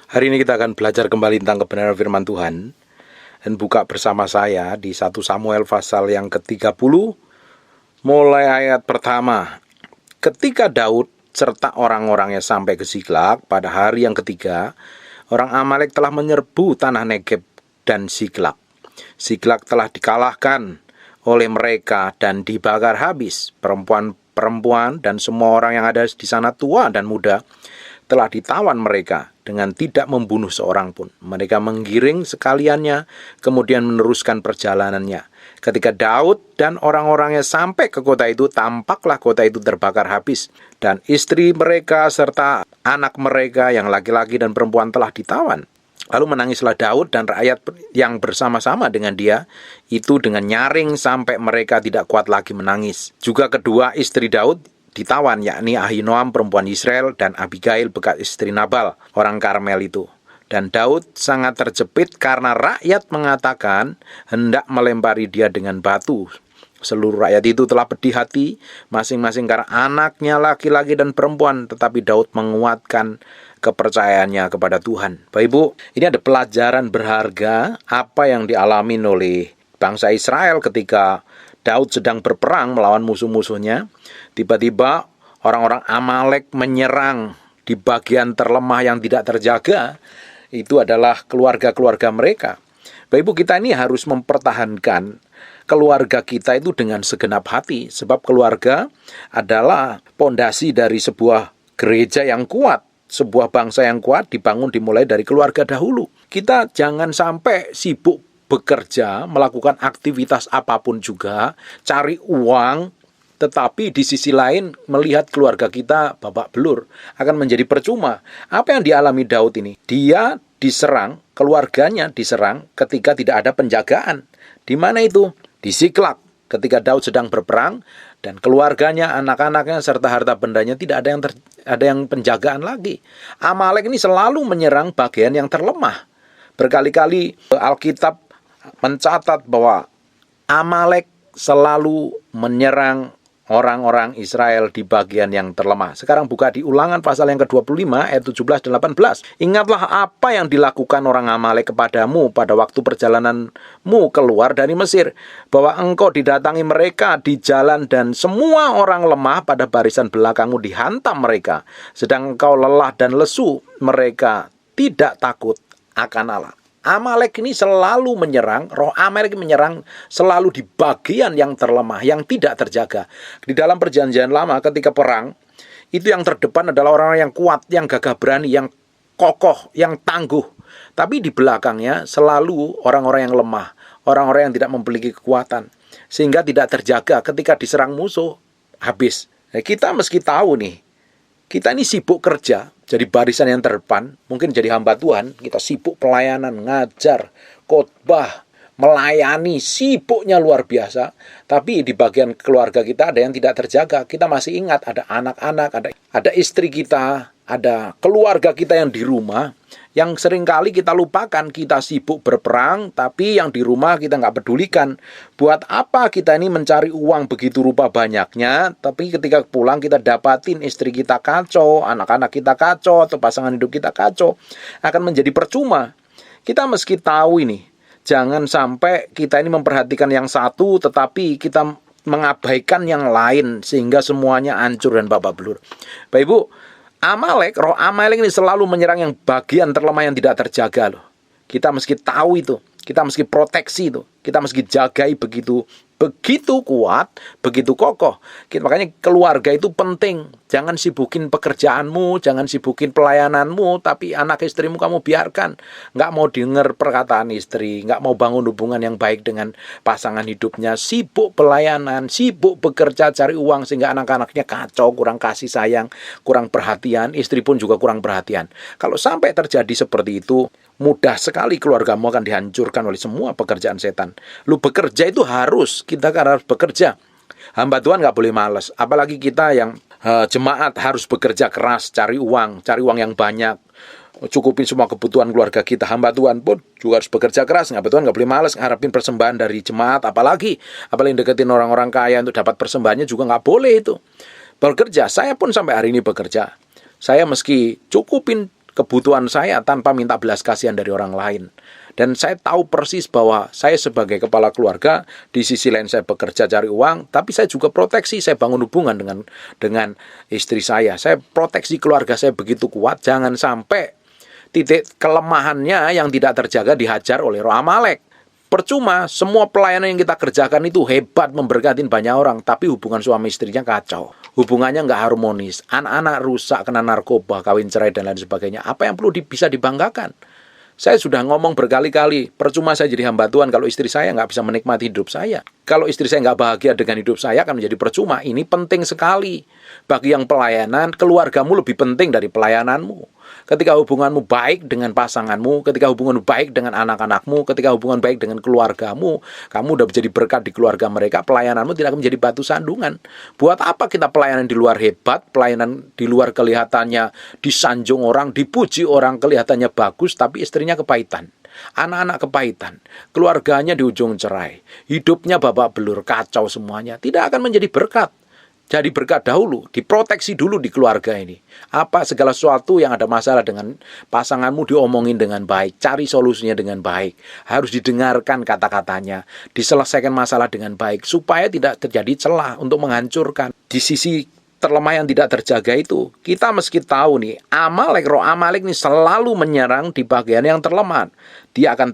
Hari ini kita akan belajar kembali tentang kebenaran firman Tuhan. Dan buka bersama saya di 1 Samuel pasal yang ke-30, mulai ayat pertama. Ketika Daud serta orang-orangnya sampai ke Siklag pada hari yang ketiga, orang Amalek telah menyerbu tanah Negeb dan Siklag. Siklag telah dikalahkan oleh mereka dan dibakar habis. Perempuan dan semua orang yang ada di sana, tua dan muda, telah ditawan mereka dengan tidak membunuh seorang pun. Mereka menggiring sekaliannya, kemudian meneruskan perjalanannya. Ketika Daud dan orang-orangnya sampai ke kota itu, tampaklah kota itu terbakar habis, dan istri mereka serta anak mereka yang laki-laki dan perempuan telah ditawan. Lalu menangislah Daud dan rakyat yang bersama-sama dengan dia itu dengan nyaring sampai mereka tidak kuat lagi menangis. Juga kedua istri Daud ditawan, yakni Ahinoam perempuan Israel dan Abigail bekas istri Nabal orang Karmel itu. Dan Daud sangat terjepit karena rakyat mengatakan hendak melempari dia dengan batu. Seluruh rakyat itu telah pedih hati masing-masing karena anaknya laki-laki dan perempuan, tetapi Daud menguatkan kepercayaannya kepada Tuhan. Bapak Ibu, ini ada pelajaran berharga apa yang dialami oleh bangsa Israel ketika Daud sedang berperang melawan musuh-musuhnya. Tiba-tiba orang-orang Amalek menyerang di bagian terlemah yang tidak terjaga. Itu adalah keluarga-keluarga mereka. Bapak Ibu, kita ini harus mempertahankan keluarga kita itu dengan segenap hati. Sebab keluarga adalah pondasi dari sebuah gereja yang kuat. Sebuah bangsa yang kuat dimulai dari keluarga dahulu. Kita jangan sampai sibuk bekerja, melakukan aktivitas apapun juga, cari uang, tetapi di sisi lain melihat keluarga kita babak belur, akan menjadi percuma. Apa yang dialami Daud ini? Dia diserang, keluarganya diserang ketika tidak ada penjagaan. Di mana itu? Di Siklag, ketika Daud sedang berperang, dan keluarganya, anak-anaknya, serta harta bendanya tidak ada yang penjagaan lagi. Amalek ini selalu menyerang bagian yang terlemah. Berkali-kali Alkitab mencatat bahwa Amalek selalu menyerang orang-orang Israel di bagian yang terlemah. Sekarang buka di Ulangan pasal yang ke-25 ayat 17 dan 18. Ingatlah apa yang dilakukan orang Amalek kepadamu pada waktu perjalananmu keluar dari Mesir, bahwa engkau didatangi mereka di jalan dan semua orang lemah pada barisan belakangmu dihantam mereka. Sedang engkau lelah dan lesu, mereka tidak takut akan Allah. Amalek ini selalu menyerang, roh Amalek menyerang selalu di bagian yang terlemah, yang tidak terjaga. Di dalam perjanjian lama ketika perang, itu yang terdepan adalah orang-orang yang kuat, yang gagah berani, yang kokoh, yang tangguh. Tapi di belakangnya selalu orang-orang yang lemah, orang-orang yang tidak memiliki kekuatan. Sehingga tidak terjaga ketika diserang musuh, habis. Nah, kita meski tahu nih, kita ini sibuk kerja, jadi barisan yang terdepan, mungkin jadi hamba Tuhan, kita sibuk pelayanan, ngajar, khotbah, melayani, sibuknya luar biasa. Tapi di bagian keluarga kita ada yang tidak terjaga. Kita masih ingat ada anak-anak, ada istri kita, ada keluarga kita yang di rumah, yang seringkali kita lupakan. Kita sibuk berperang, tapi yang di rumah kita nggak pedulikan. Buat apa kita ini mencari uang begitu rupa banyaknya, tapi ketika pulang kita dapatin istri kita kacau, anak-anak kita kacau, atau pasangan hidup kita kacau, akan menjadi percuma. Kita meski tahu ini, jangan sampai kita ini memperhatikan yang satu, tetapi kita mengabaikan yang lain, sehingga semuanya hancur dan babak belur. Bapak Ibu, Amalek, roh Amalek ini selalu menyerang yang bagian terlemah yang tidak terjaga loh. Kita meski tahu itu, kita meski proteksi itu, kita meski jagai begitu kuat, begitu kokoh. Makanya keluarga itu penting. Jangan sibukin pekerjaanmu, jangan sibukin pelayananmu, tapi anak istrimu kamu biarkan. Nggak mau dengar perkataan istri, nggak mau bangun hubungan yang baik dengan pasangan hidupnya. Sibuk pelayanan, sibuk bekerja, cari uang, sehingga anak-anaknya kacau, kurang kasih sayang, kurang perhatian, istri pun juga kurang perhatian. Kalau sampai terjadi seperti itu, mudah sekali keluargamu akan dihancurkan oleh semua pekerjaan setan. Lu bekerja itu kita harus bekerja. Hamba Tuhan nggak boleh malas. Apalagi kita yang jemaat harus bekerja keras, cari uang yang banyak, cukupin semua kebutuhan keluarga kita. Hamba Tuhan pun juga harus bekerja keras. Hamba Tuhan nggak boleh malas ngarepin persembahan dari jemaat. Apalagi deketin orang-orang kaya untuk dapat persembahannya juga nggak boleh itu. Bekerja, saya pun sampai hari ini bekerja. Saya meski cukupin kebutuhan saya tanpa minta belas kasihan dari orang lain. Dan saya tahu persis bahwa saya sebagai kepala keluarga, di sisi lain saya bekerja cari uang, tapi saya juga proteksi, saya bangun hubungan dengan istri saya. Saya proteksi keluarga saya begitu kuat, jangan sampai titik kelemahannya yang tidak terjaga dihajar oleh roh Amalek. Percuma, semua pelayanan yang kita kerjakan itu hebat, memberkatin banyak orang, tapi hubungan suami istrinya kacau. Hubungannya nggak harmonis, anak-anak rusak, kena narkoba, kawin cerai, dan lain sebagainya. Apa yang perlu bisa dibanggakan? Saya sudah ngomong berkali-kali, percuma saya jadi hamba Tuhan kalau istri saya nggak bisa menikmati hidup saya. Kalau istri saya nggak bahagia dengan hidup saya akan menjadi percuma. Ini penting sekali. Bagi yang pelayanan, keluargamu lebih penting dari pelayananmu. Ketika hubunganmu baik dengan pasanganmu, ketika hubunganmu baik dengan anak-anakmu, ketika hubungan baik dengan keluargamu, kamu udah menjadi berkat di keluarga mereka, pelayananmu tidak akan menjadi batu sandungan. Buat apa kita pelayanan di luar hebat, pelayanan di luar kelihatannya disanjung orang, dipuji orang, kelihatannya bagus, tapi istrinya kepahitan. Anak-anak kepahitan, keluarganya di ujung cerai, hidupnya babak belur, kacau semuanya, tidak akan menjadi berkat. Jadi berkat dahulu, diproteksi dulu di keluarga ini. Apa segala sesuatu yang ada masalah dengan pasanganmu diomongin dengan baik, cari solusinya dengan baik. Harus didengarkan kata-katanya, diselesaikan masalah dengan baik, supaya tidak terjadi celah untuk menghancurkan. Di sisi terlemah yang tidak terjaga itu, kita meski tahu nih, roh Amalek ini selalu menyerang di bagian yang terlemah. Dia akan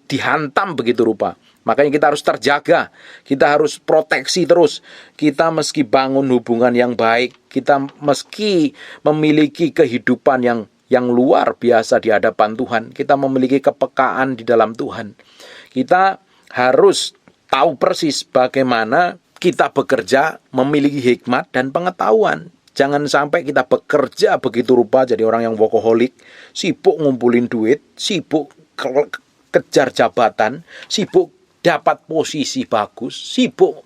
dihantam begitu rupa. Makanya kita harus terjaga, kita harus proteksi terus. Kita meski bangun hubungan yang baik, kita meski memiliki kehidupan yang luar biasa di hadapan Tuhan, kita memiliki kepekaan di dalam Tuhan. Kita harus tahu persis bagaimana kita bekerja, memiliki hikmat dan pengetahuan. Jangan sampai kita bekerja begitu rupa jadi orang yang workaholic, sibuk ngumpulin duit, sibuk kejar jabatan, sibuk dapat posisi bagus, sibuk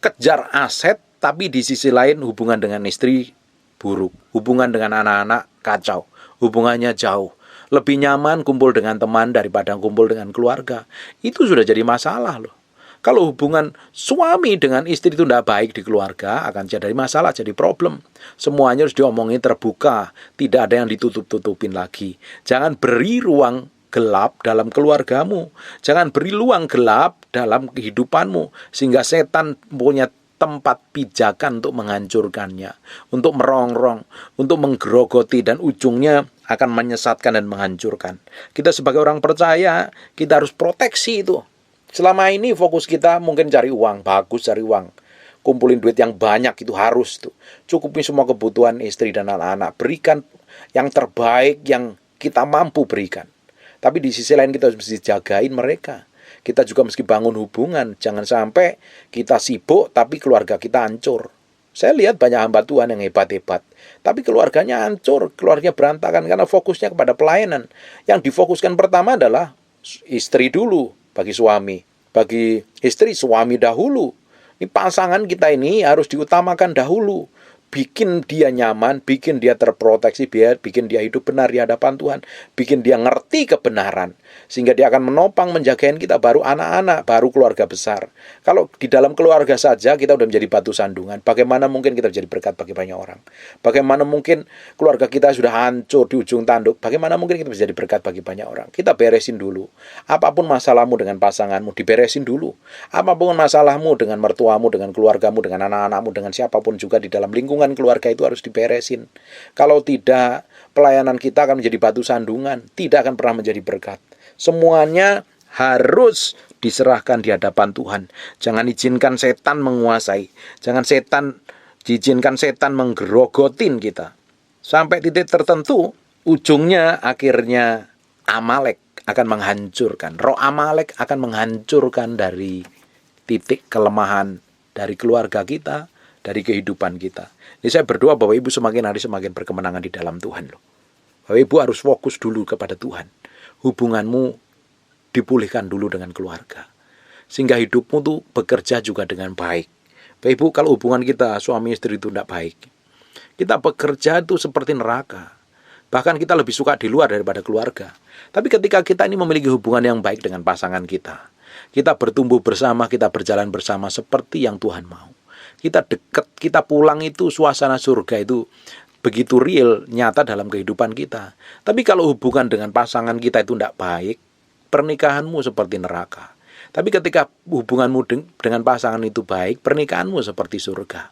kejar aset, tapi di sisi lain hubungan dengan istri buruk, hubungan dengan anak-anak kacau, hubungannya jauh. Lebih nyaman kumpul dengan teman daripada kumpul dengan keluarga. Itu sudah jadi masalah loh. Kalau hubungan suami dengan istri itu tidak baik di keluarga, akan jadi masalah, jadi problem. Semuanya harus diomongin terbuka, tidak ada yang ditutup-tutupin lagi. Jangan beri ruang gelap dalam keluargamu. Jangan beri ruang gelap dalam kehidupanmu, sehingga setan punya tempat pijakan untuk menghancurkannya, untuk merongrong, untuk menggerogoti, dan ujungnya akan menyesatkan dan menghancurkan. Kita sebagai orang percaya, kita harus proteksi itu. Selama ini fokus kita mungkin cari uang, bagus cari uang. Kumpulin duit yang banyak itu harus tuh. Cukupi semua kebutuhan istri dan anak-anak. Berikan yang terbaik yang kita mampu berikan. Tapi di sisi lain kita harus mesti jagain mereka. Kita juga mesti bangun hubungan. Jangan sampai kita sibuk tapi keluarga kita hancur. Saya lihat banyak hamba Tuhan yang hebat-hebat, tapi keluarganya hancur, keluarganya berantakan karena fokusnya kepada pelayanan. Yang difokuskan pertama adalah istri dulu bagi suami. Bagi istri, suami dahulu. Ini pasangan kita ini harus diutamakan dahulu. Bikin dia nyaman, bikin dia terproteksi, bikin dia hidup benar di hadapan Tuhan, bikin dia ngerti kebenaran, sehingga dia akan menopang menjagain kita, baru anak-anak, baru keluarga besar. Kalau di dalam keluarga saja kita udah menjadi batu sandungan, bagaimana mungkin kita menjadi berkat bagi banyak orang? Bagaimana mungkin keluarga kita sudah hancur di ujung tanduk? Bagaimana mungkin kita bisa jadi berkat bagi banyak orang? Kita beresin dulu. Apapun masalahmu dengan pasanganmu, diberesin dulu. Apapun masalahmu dengan mertuamu, dengan keluargamu, dengan anak-anakmu, dengan siapapun juga di dalam lingkungan keluarga itu harus diberesin. Kalau tidak, pelayanan kita akan menjadi batu sandungan, tidak akan pernah menjadi berkat. Semuanya harus diserahkan di hadapan Tuhan. Jangan izinkan setan menguasai. Jangan izinkan setan menggerogotin kita. Sampai titik tertentu, ujungnya akhirnya Amalek akan menghancurkan. Roh Amalek akan menghancurkan dari titik kelemahan dari keluarga kita, dari kehidupan kita. Jadi saya berdoa bahwa Ibu semakin hari semakin berkemenangan di dalam Tuhan loh. Bahwa Ibu harus fokus dulu kepada Tuhan. Hubunganmu dipulihkan dulu dengan keluarga. Sehingga hidupmu tuh bekerja juga dengan baik. Bapak Ibu, kalau hubungan kita suami istri itu tidak baik, kita bekerja itu seperti neraka. Bahkan kita lebih suka di luar daripada keluarga. Tapi ketika kita ini memiliki hubungan yang baik dengan pasangan kita, kita bertumbuh bersama, kita berjalan bersama seperti yang Tuhan mau. Kita dekat, kita pulang itu suasana surga itu begitu real, nyata dalam kehidupan kita. Tapi kalau hubungan dengan pasangan kita itu tidak baik, pernikahanmu seperti neraka. Tapi ketika hubunganmu dengan pasangan itu baik, pernikahanmu seperti surga.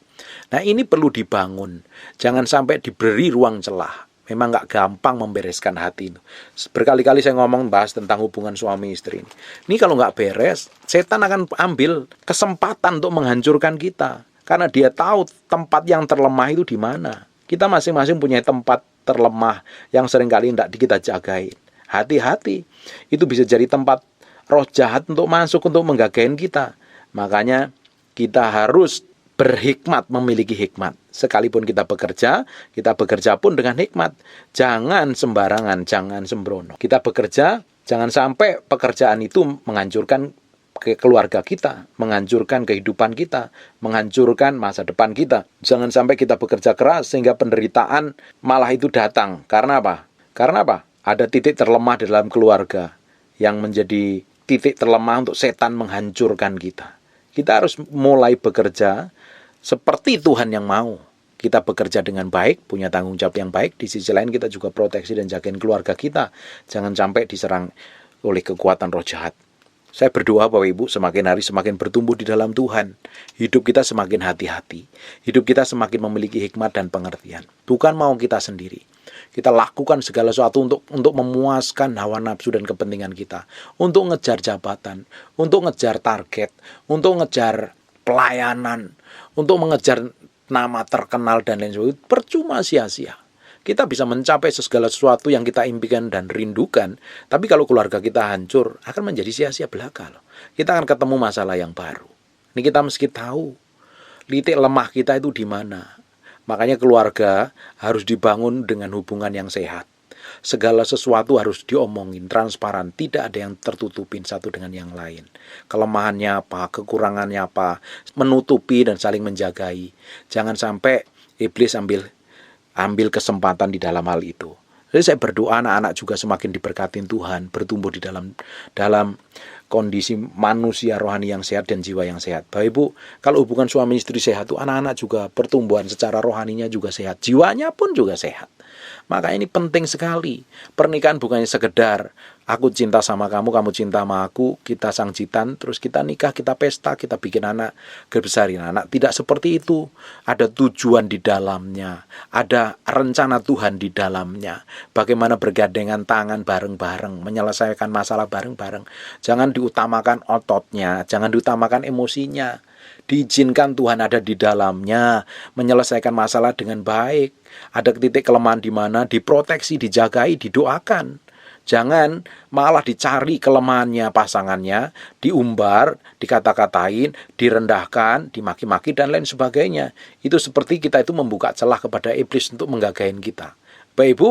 Nah, ini perlu dibangun. Jangan sampai diberi ruang celah. Memang nggak gampang membereskan hati itu. Berkali-kali saya bahas tentang hubungan suami istri ini. Ini kalau nggak beres, setan akan ambil kesempatan untuk menghancurkan kita. Karena dia tahu tempat yang terlemah itu di mana. Kita masing-masing punya tempat terlemah yang seringkali tidak kita jagain. Hati-hati, itu bisa jadi tempat roh jahat untuk masuk, untuk menggagain kita. Makanya kita harus berhikmat, memiliki hikmat. Sekalipun kita bekerja pun dengan hikmat. Jangan sembarangan, jangan sembrono. Kita bekerja, jangan sampai pekerjaan itu menghancurkan keluarga kita, menghancurkan kehidupan kita, menghancurkan masa depan kita. Jangan sampai kita bekerja keras sehingga penderitaan malah itu datang. Karena apa? Karena apa? Ada titik terlemah di dalam keluarga yang menjadi titik terlemah untuk setan menghancurkan kita. Kita harus mulai bekerja seperti Tuhan yang mau. Kita bekerja dengan baik, punya tanggung jawab yang baik. Di sisi lain kita juga proteksi dan jagain keluarga kita. Jangan sampai diserang oleh kekuatan roh jahat. Saya berdoa Bapak Ibu, semakin hari semakin bertumbuh di dalam Tuhan. Hidup kita semakin hati-hati. Hidup kita semakin memiliki hikmat dan pengertian. Bukan mau kita sendiri. Kita lakukan segala sesuatu untuk memuaskan hawa nafsu dan kepentingan kita. Untuk ngejar jabatan, untuk ngejar target, untuk ngejar pelayanan, untuk mengejar nama terkenal dan lain sebagainya. Percuma, sia-sia. Kita bisa mencapai segala sesuatu yang kita impikan dan rindukan, tapi kalau keluarga kita hancur, akan menjadi sia-sia belaka. Kita akan ketemu masalah yang baru. Ini kita mesti tahu, titik lemah kita itu di mana. Makanya keluarga harus dibangun dengan hubungan yang sehat. Segala sesuatu harus diomongin, transparan. Tidak ada yang tertutupin satu dengan yang lain. Kelemahannya apa, kekurangannya apa, menutupi dan saling menjagai. Jangan sampai iblis ambil kesempatan di dalam hal itu. Jadi saya berdoa anak-anak juga semakin diberkatin Tuhan, bertumbuh di dalam kondisi manusia rohani yang sehat dan jiwa yang sehat. Bapak Ibu, kalau hubungan suami istri sehat, anak-anak juga pertumbuhan secara rohaninya juga sehat, jiwanya pun juga sehat. Maka ini penting sekali. Pernikahan bukannya sekedar aku cinta sama kamu, kamu cinta sama aku, kita sangjitan, terus kita nikah, kita pesta, kita bikin anak, besarin anak. Tidak seperti itu. Ada tujuan di dalamnya, ada rencana Tuhan di dalamnya. Bagaimana bergandengan tangan bareng-bareng, menyelesaikan masalah bareng-bareng. Jangan diutamakan ototnya, jangan diutamakan emosinya. Diizinkan Tuhan ada di dalamnya, menyelesaikan masalah dengan baik. Ada titik kelemahan di mana, diproteksi, dijagai, didoakan. Jangan malah dicari kelemahannya pasangannya, diumbar, dikata-katain, direndahkan, dimaki-maki, dan lain sebagainya. Itu seperti kita itu membuka celah kepada iblis untuk menggagain kita. Bapak Ibu,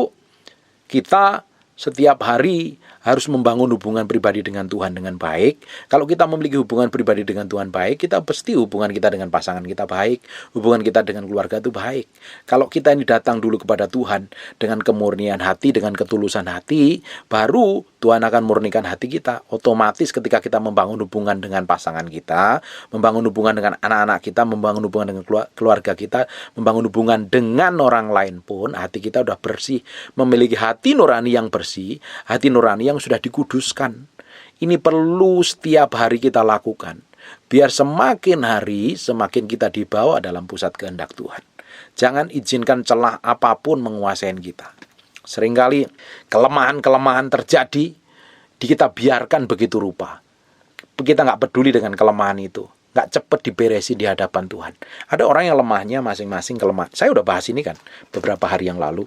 kita setiap hari harus membangun hubungan pribadi dengan Tuhan dengan baik. Kalau kita memiliki hubungan pribadi dengan Tuhan baik, kita pasti hubungan kita dengan pasangan kita baik, hubungan kita dengan keluarga itu baik. Kalau kita ini datang dulu kepada Tuhan dengan kemurnian hati, dengan ketulusan hati, baru Tuhan akan murnikan hati kita. Otomatis ketika kita membangun hubungan dengan pasangan kita, membangun hubungan dengan anak-anak kita, membangun hubungan dengan keluarga kita, membangun hubungan dengan orang lain pun, hati kita sudah bersih, memiliki hati nurani yang bersih, hati nurani yang sudah dikuduskan. Ini perlu setiap hari kita lakukan. Biar semakin hari, semakin kita dibawa dalam pusat kehendak Tuhan. Jangan izinkan celah apapun menguasai kita. Seringkali kelemahan-kelemahan terjadi, kita biarkan begitu rupa. Kita nggak peduli dengan kelemahan itu. Nggak cepat diberesi di hadapan Tuhan. Ada orang yang lemahnya masing-masing kelemahan. Saya udah bahas ini kan beberapa hari yang lalu.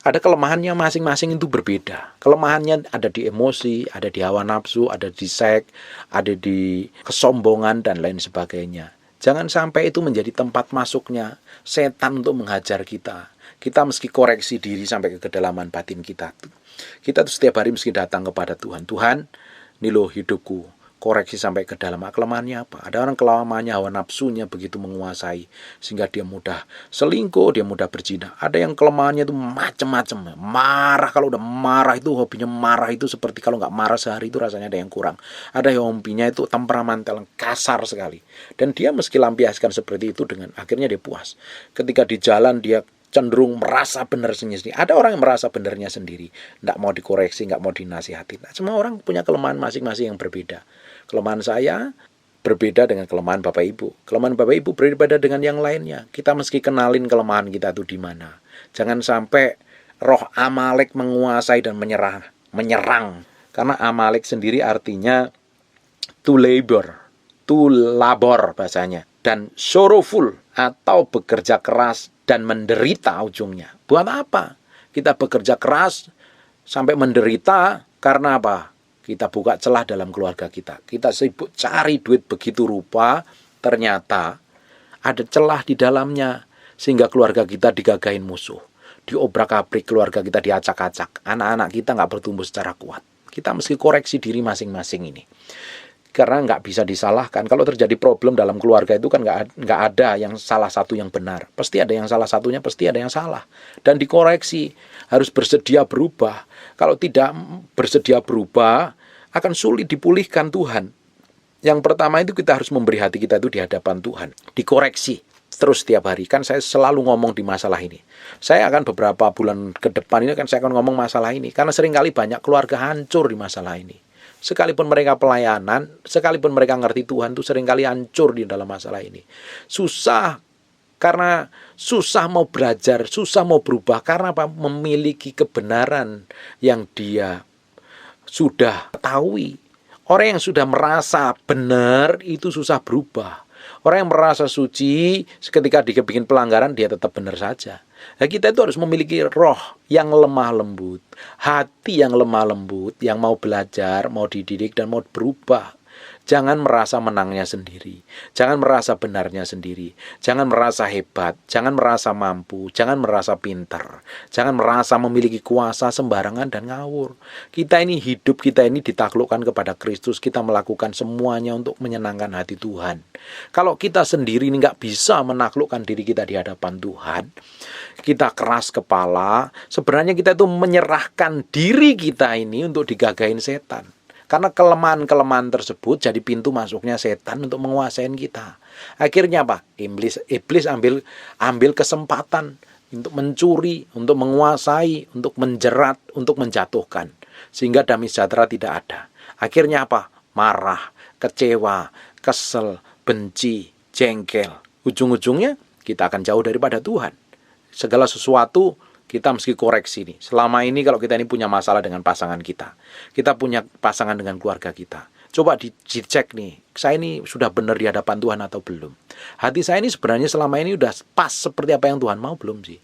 Ada kelemahannya masing-masing itu berbeda. Kelemahannya ada di emosi, ada di hawa nafsu, ada di seks, ada di kesombongan, dan lain sebagainya. Jangan sampai itu menjadi tempat masuknya setan untuk menghajar kita. Kita mesti koreksi diri sampai ke kedalaman batin kita. Kita tuh setiap hari mesti datang kepada Tuhan. Tuhan, ini loh hidupku. Koreksi sampai ke dalam. Kelemahannya apa? Ada orang kelemahannya hawa nafsunya begitu menguasai, sehingga dia mudah selingkuh, dia mudah berzina. Ada yang kelemahannya itu macam-macam. Marah, kalau udah marah itu hobinya marah itu seperti kalau nggak marah sehari itu rasanya ada yang kurang. Ada yang hobinya itu temperamental, kasar sekali. Dan dia meski lampiaskan seperti itu dengan akhirnya dia puas. Ketika di jalan dia cenderung merasa benar sendiri. Ada orang yang merasa benarnya sendiri, tidak mau dikoreksi, nggak mau dinasihati. Nah, semua orang punya kelemahan masing-masing yang berbeda. Kelemahan saya berbeda dengan kelemahan Bapak Ibu. Kelemahan Bapak Ibu berbeda dengan yang lainnya. Kita mesti kenalin kelemahan kita itu di mana. Jangan sampai roh Amalek menguasai dan menyerang. Karena Amalek sendiri artinya to labor bahasanya. Dan sorrowful atau bekerja keras dan menderita ujungnya. Buat apa? Kita bekerja keras sampai menderita karena apa? Kita buka celah dalam keluarga kita. Kita sibuk cari duit begitu rupa, ternyata ada celah di dalamnya sehingga keluarga kita digagahin musuh. Diobrak-abrik keluarga kita, diacak-acak. Anak-anak kita nggak bertumbuh secara kuat. Kita mesti koreksi diri masing-masing ini. Karena nggak bisa disalahkan. Kalau terjadi problem dalam keluarga itu kan nggak ada yang salah satu yang benar. Pasti ada yang salah satunya, pasti ada yang salah. Dan dikoreksi, harus bersedia berubah. Kalau tidak bersedia berubah, akan sulit dipulihkan Tuhan. Yang pertama itu kita harus memberi hati kita itu di hadapan Tuhan. Dikoreksi terus setiap hari. Kan saya selalu ngomong di masalah ini. Saya akan beberapa bulan ke depan ini saya akan ngomong masalah ini. Karena seringkali banyak keluarga hancur di masalah ini. Sekalipun mereka pelayanan, sekalipun mereka ngerti Tuhan, itu seringkali hancur di dalam masalah ini. Susah, karena susah mau belajar, susah mau berubah. Karena apa? Memiliki kebenaran yang dia sudah ketahui. Orang yang sudah merasa benar, itu susah berubah. Orang yang merasa suci, ketika dibikin pelanggaran, dia tetap benar saja. Nah, kita itu harus memiliki roh yang lemah lembut, hati yang lemah lembut, yang mau belajar, mau dididik, dan mau berubah. Jangan merasa menangnya sendiri, jangan merasa benarnya sendiri, jangan merasa hebat, jangan merasa mampu, jangan merasa pintar, jangan merasa memiliki kuasa sembarangan dan ngawur. Kita ini hidup, kita ini ditaklukkan kepada Kristus, kita melakukan semuanya untuk menyenangkan hati Tuhan. Kalau kita sendiri ini nggak bisa menaklukkan diri kita di hadapan Tuhan, kita keras kepala, sebenarnya kita itu menyerahkan diri kita ini untuk digagahin setan. Karena kelemahan-kelemahan tersebut jadi pintu masuknya setan untuk menguasai kita. Akhirnya apa? Iblis ambil kesempatan untuk mencuri, untuk menguasai, untuk menjerat, untuk menjatuhkan. Sehingga damai sejahtera tidak ada. Akhirnya apa? Marah, kecewa, kesel, benci, jengkel. Ujung-ujungnya kita akan jauh daripada Tuhan. Segala sesuatu kita mesti koreksi nih. Selama ini kalau kita ini punya masalah dengan pasangan kita punya pasangan dengan keluarga kita, coba dicek nih, saya ini sudah benar di hadapan Tuhan atau belum? Hati saya ini sebenarnya selama ini udah pas seperti apa yang Tuhan mau belum sih?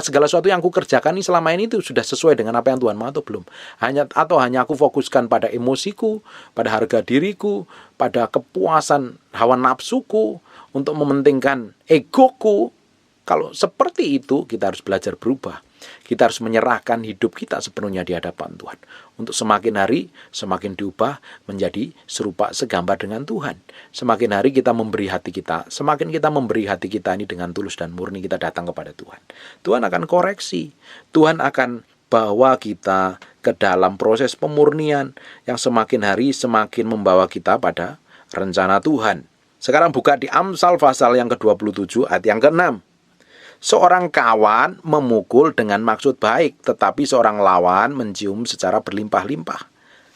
Segala sesuatu yang aku kerjakan ini selama ini itu sudah sesuai dengan apa yang Tuhan mau atau belum? Hanya aku fokuskan pada emosiku, pada harga diriku, pada kepuasan hawa nafsuku, untuk mementingkan egoku. Kalau seperti itu, kita harus belajar berubah. Kita harus menyerahkan hidup kita sepenuhnya di hadapan Tuhan. Untuk semakin hari, semakin diubah menjadi serupa segambar dengan Tuhan. Semakin hari kita memberi hati kita, semakin kita memberi hati kita ini dengan tulus dan murni, kita datang kepada Tuhan. Tuhan akan koreksi. Tuhan akan bawa kita ke dalam proses pemurnian yang semakin hari semakin membawa kita pada rencana Tuhan. Sekarang buka di Amsal pasal yang ke-27 ayat yang ke-6. Seorang kawan memukul dengan maksud baik, tetapi seorang lawan mencium secara berlimpah-limpah.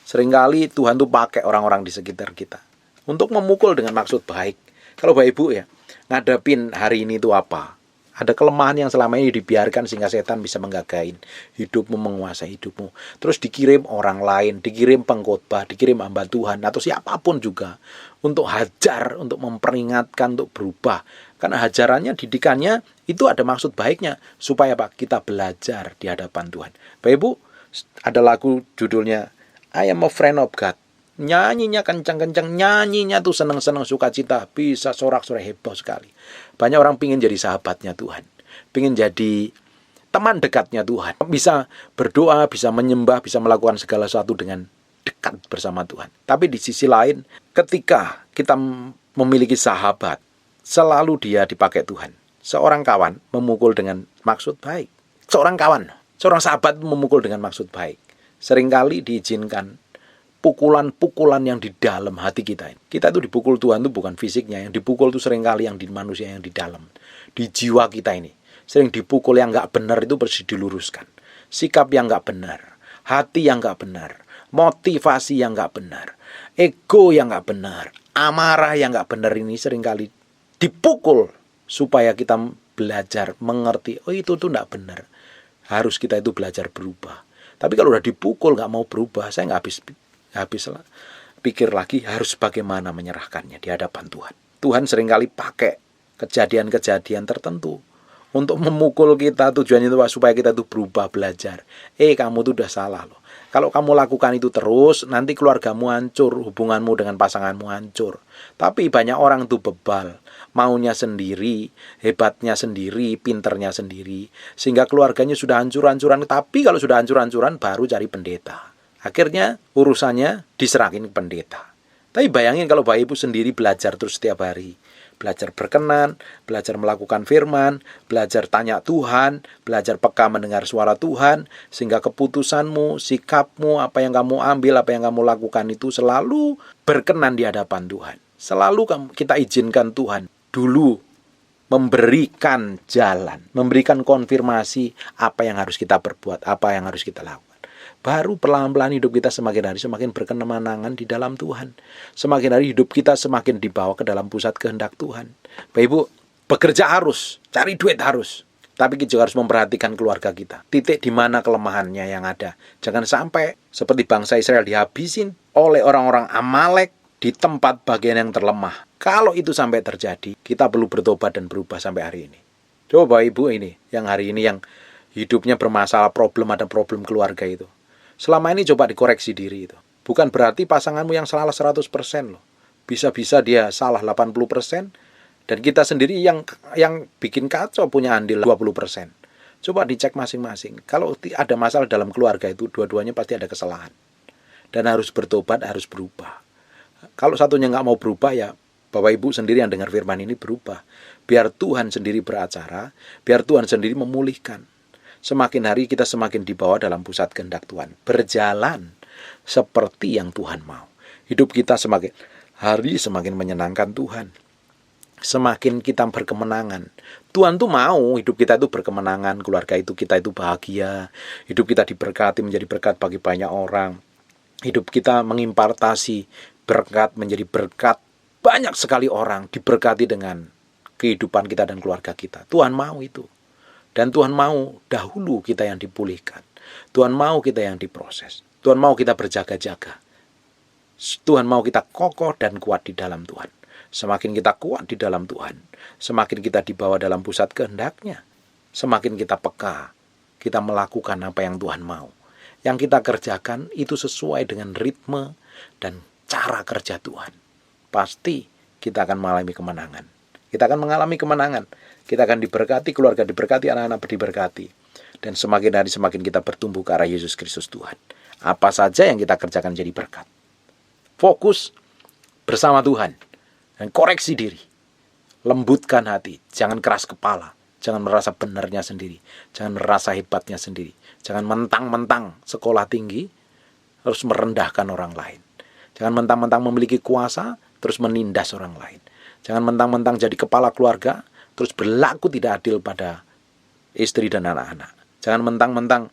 Seringkali Tuhan tuh pakai orang-orang di sekitar kita untuk memukul dengan maksud baik. Kalau Bapak Ibu ya, ngadepin hari ini itu apa? Ada kelemahan yang selama ini dibiarkan sehingga setan bisa menggagain hidupmu, menguasai hidupmu. Terus dikirim orang lain, dikirim pengkhotbah, dikirim hamba Tuhan, atau siapapun juga untuk hajar, untuk memperingatkan, untuk berubah. Karena hajarannya, didikannya, itu ada maksud baiknya. Supaya apa? Kita belajar di hadapan Tuhan. Bapak Ibu, ada lagu judulnya I Am a Friend of God. Nyanyinya kencang-kencang, nyanyinya tuh senang-senang, sukacita, bisa sorak-sorai, heboh sekali. Banyak orang pingin jadi sahabatnya Tuhan, pingin jadi teman dekatnya Tuhan, bisa berdoa, bisa menyembah, bisa melakukan segala sesuatu dengan dekat bersama Tuhan. Tapi di sisi lain, ketika kita memiliki sahabat, selalu dia dipakai Tuhan. Seorang kawan memukul dengan maksud baik. Seorang sahabat memukul dengan maksud baik. Seringkali diizinkan pukulan-pukulan yang di dalam hati kita. Kita itu dipukul Tuhan itu bukan fisiknya, yang dipukul itu seringkali yang di manusia yang di dalam, di jiwa kita ini. Sering dipukul yang nggak benar itu harus diluruskan. Sikap yang nggak benar, hati yang nggak benar, motivasi yang nggak benar, ego yang nggak benar, amarah yang nggak benar ini seringkali dipukul supaya kita belajar mengerti, oh itu tuh nggak benar. Harus kita itu belajar berubah. Tapi kalau udah dipukul nggak mau berubah, saya nggak habis pikir lagi harus bagaimana menyerahkannya di hadapan Tuhan. Tuhan seringkali pakai kejadian-kejadian tertentu untuk memukul kita, tujuannya itu supaya kita itu berubah, belajar. Kamu tuh udah salah loh. Kalau kamu lakukan itu terus, nanti keluargamu hancur, hubunganmu dengan pasanganmu hancur. Tapi banyak orang tuh bebal, maunya sendiri, hebatnya sendiri, pinternya sendiri, sehingga keluarganya sudah hancur-hancuran. Tapi kalau sudah hancur-hancuran, baru cari pendeta. Akhirnya urusannya diserahin ke pendeta. Tapi bayangin kalau Bapak Ibu sendiri belajar terus setiap hari. Belajar berkenan, belajar melakukan firman, belajar tanya Tuhan, belajar peka mendengar suara Tuhan, sehingga keputusanmu, sikapmu, apa yang kamu ambil, apa yang kamu lakukan itu selalu berkenan di hadapan Tuhan. Selalu kita izinkan Tuhan dulu memberikan jalan, memberikan konfirmasi apa yang harus kita perbuat, apa yang harus kita lakukan. Baru perlahan-lahan hidup kita semakin hari semakin berkemenangan di dalam Tuhan. Semakin hari hidup kita semakin dibawa ke dalam pusat kehendak Tuhan. Bapak Ibu, bekerja harus, cari duit harus. Tapi kita juga harus memperhatikan keluarga kita. Titik di mana kelemahannya yang ada. Jangan sampai seperti bangsa Israel dihabisin oleh orang-orang Amalek di tempat bagian yang terlemah. Kalau itu sampai terjadi, kita perlu bertobat dan berubah sampai hari ini. Coba Bapak Ibu ini, yang hari ini yang hidupnya bermasalah, ada problem keluarga itu. Selama ini coba dikoreksi diri itu. Bukan berarti pasanganmu yang salah 100% loh. Bisa-bisa dia salah 80%. Dan kita sendiri yang bikin kacau punya andil 20%. Coba dicek masing-masing. Kalau ada masalah dalam keluarga itu, dua-duanya pasti ada kesalahan. Dan harus bertobat, harus berubah. Kalau satunya nggak mau berubah, ya Bapak Ibu sendiri yang dengar firman ini berubah. Biar Tuhan sendiri beracara, biar Tuhan sendiri memulihkan. Semakin hari kita semakin dibawa dalam pusat kehendak Tuhan. Berjalan seperti yang Tuhan mau. Hidup kita semakin hari semakin menyenangkan Tuhan. Semakin kita berkemenangan. Tuhan tuh mau hidup kita itu berkemenangan. Keluarga itu kita itu bahagia. Hidup kita diberkati menjadi berkat bagi banyak orang. Hidup kita mengimpartasi berkat menjadi berkat. Banyak sekali orang diberkati dengan kehidupan kita dan keluarga kita. Tuhan mau itu. Dan Tuhan mau dahulu kita yang dipulihkan. Tuhan mau kita yang diproses. Tuhan mau kita berjaga-jaga. Tuhan mau kita kokoh dan kuat di dalam Tuhan. Semakin kita kuat di dalam Tuhan, semakin kita dibawa dalam pusat kehendak-Nya. Semakin kita peka, kita melakukan apa yang Tuhan mau. Yang kita kerjakan itu sesuai dengan ritme dan cara kerja Tuhan. Pasti kita akan mengalami kemenangan. Kita akan mengalami kemenangan. Kita akan diberkati, keluarga diberkati, anak-anak diberkati. Dan semakin hari semakin kita bertumbuh ke arah Yesus Kristus Tuhan. Apa saja yang kita kerjakan jadi berkat. Fokus bersama Tuhan. Dan koreksi diri. Lembutkan hati. Jangan keras kepala. Jangan merasa benarnya sendiri. Jangan merasa hebatnya sendiri. Jangan mentang-mentang sekolah tinggi harus merendahkan orang lain. Jangan mentang-mentang memiliki kuasa terus menindas orang lain. Jangan mentang-mentang jadi kepala keluarga terus berlaku tidak adil pada istri dan anak-anak. Jangan mentang-mentang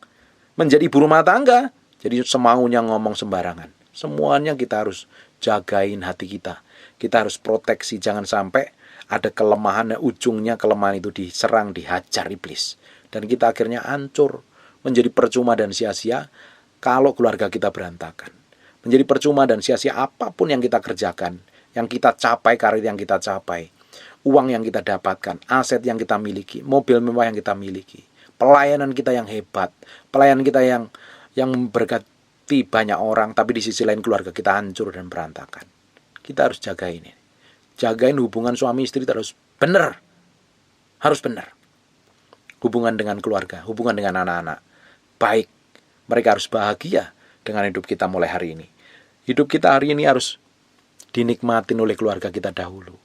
menjadi ibu rumah tangga, jadi semaunya ngomong sembarangan. Semuanya kita harus jagain hati kita. Kita harus proteksi, jangan sampai ada kelemahan, ujungnya kelemahan itu diserang, dihajar iblis. Dan kita akhirnya hancur, menjadi percuma dan sia-sia kalau keluarga kita berantakan. Menjadi percuma dan sia-sia apapun yang kita kerjakan, yang kita capai, karir yang kita capai. Uang yang kita dapatkan, aset yang kita miliki, mobil mewah yang kita miliki, pelayanan kita yang hebat, pelayanan kita yang memberkati banyak orang, tapi di sisi lain keluarga kita hancur dan berantakan. Kita harus jaga ini. Jagain hubungan suami istri terus benar. Harus benar. Hubungan dengan keluarga, hubungan dengan anak-anak. Baik, mereka harus bahagia dengan hidup kita mulai hari ini. Hidup kita hari ini harus dinikmatin oleh keluarga kita dahulu.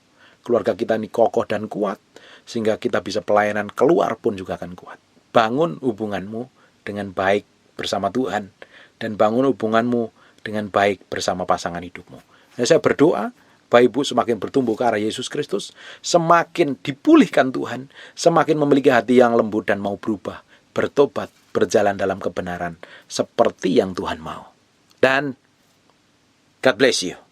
Keluarga kita ini kokoh dan kuat, sehingga kita bisa pelayanan keluar pun juga akan kuat. Bangun hubunganmu dengan baik bersama Tuhan, dan bangun hubunganmu dengan baik bersama pasangan hidupmu. Nah, saya berdoa, Bapak Ibu semakin bertumbuh ke arah Yesus Kristus, semakin dipulihkan Tuhan, semakin memiliki hati yang lembut dan mau berubah, bertobat, berjalan dalam kebenaran seperti yang Tuhan mau. Dan God bless you.